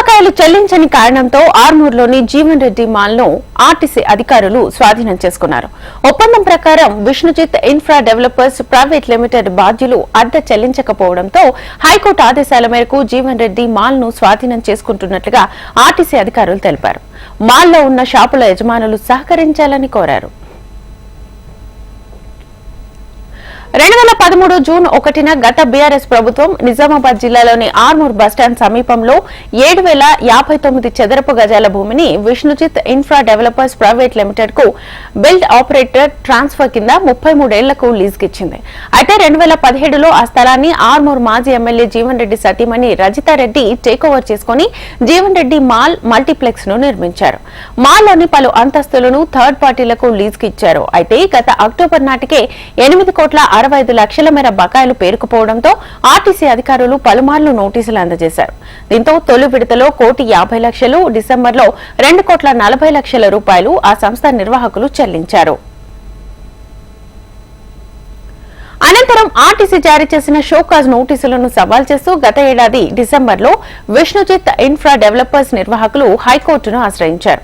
బకాయిలు చెల్లించని కారణంతో ఆర్మూర్లోని జీవన్ రెడ్డి మాల్ ను ఆర్టీసీ అధికారులు స్వాధీనం చేసుకున్నారు. ఒప్పందం ప్రకారం Vishnujith infra developers private limited బాధ్యులు అద్దె చెల్లించకపోవడంతో హైకోర్టు ఆదేశాల మేరకు జీవన్ రెడ్డి మాల్ ను స్వాధీనం చేసుకుంటున్నట్లుగా ఆర్టీసీ అధికారులు తెలిపారు. మాల్లో ఉన్న షాపుల యజమానులు సహకరించాలని కోరారు. 2013 జూన్ 1న గత బీఆర్ఎస్ ప్రభుత్వం నిజామాబాద్ జిల్లాలోని ఆర్మూర్ బస్టాండ్ సమీపంలో 7059 చదరపు గజాల భూమిని Vishnujith infra developers private limited కు బిల్డ్ ఆపరేటర్ ట్రాన్స్ఫర్ కింద 33 ఏళ్లకు లీజుకిచ్చింది. అయితే 2017లో ఆ స్థలాన్ని ఆర్మూర్ మాజీ ఎమ్మెల్యే జీవన్ రెడ్డి సతీమణి రజితారెడ్డి టేకోవర్ చేసుకుని జీవన్ రెడ్డి మాల్ మల్టీప్లెక్స్ ను నిర్మించారు. మాల్లోని పలు అంతస్తులను థర్డ్ పార్టీలకు లీజుకిచ్చారు. అయితే గత అక్టోబర్ నాటికే 8,65 లక్షల మేర బకాయిలు పేరుకుపోవడంతో ఆర్టీసీ అధికారులు పలుమార్లు నోటీసులు అందజేశారు. దీంతో తొలి విడతలో 1,50,00,000, డిసెంబర్లో 2,40,00,000 రూపాయలు ఆ సంస్థ నిర్వాహకులు చెల్లించారు. అనంతరం ఆర్టీసీ జారీ చేసిన షోకాజ్ నోటీసులను సవాల్ చేస్తూ గత ఏడాది డిసెంబర్లో విష్ణుజిత్ ఇన్ఫ్రా డెవలపర్స్ నిర్వాహకులు హైకోర్టును ఆశ్రయించారు.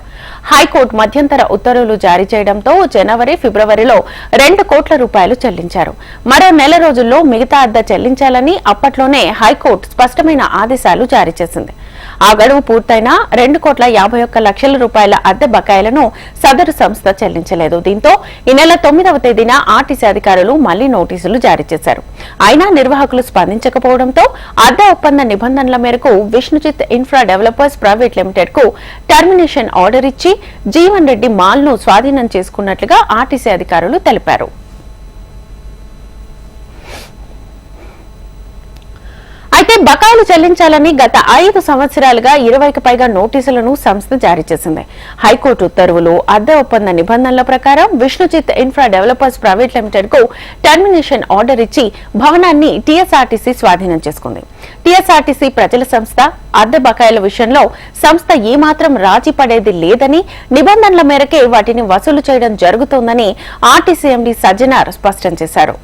హైకోర్టు మధ్యంతర ఉత్తర్వులు జారీ చేయడంతో జనవరి, ఫిబ్రవరిలో 2 కోట్ల రూపాయలు చెల్లించారు. మరో నెల రోజుల్లో మిగతా అద్దె చెల్లించాలని అప్పట్లోనే హైకోర్టు స్పష్టమైన ఆదేశాలు జారీ చేసింది. ఆ గడువు పూర్తయినా 2,51,00,000 రూపాయల అద్దె బకాయిలను సదరు సంస్థ చెల్లించలేదు. దీంతో ఈ నెల 9వ తేదీన ఆర్టీసీ అధికారులు మళ్లీ నోటీసులు జారీ చేశారు. అయినా నిర్వాహకులు స్పందించకపోవడంతో అద్దె ఒప్పంద నిబంధనల మేరకు Vishnujith infra developers private limited కు టర్మినేషన్ ఆర్డర్ ఇచ్చి జీవన్ రెడ్డి మాల్ ను స్వాధీనం చేసుకున్నట్లుగా ఆర్టీసీ అధికారులు తెలిపారు. అయితే బకాయిలు చెల్లించాలని గత 5 సంవత్సరాలుగా 20కి పైగా నోటీసులను సంస్థ జారీ చేసింది. హైకోర్టు ఉత్తర్వులు, అద్దె ఒప్పంద నిబంధనల ప్రకారం Vishnujith infra developers private limited కు టర్మినేషన్ ఆర్డర్ ఇచ్చి భవనాన్ని టీఎస్ఆర్టీసీ స్వాధీనం చేసుకుంది. టీఎస్ఆర్టీసీ ప్రజల సంస్థ. అద్దె బకాయిల విషయంలో సంస్థ ఏమాత్రం రాజీ పడేది లేదని, నిబంధనల మేరకే వాటిని వసూలు చేయడం జరుగుతోందని ఆర్టీసీ ఎండీ సజ్జనార్ స్పష్టం చేశారు.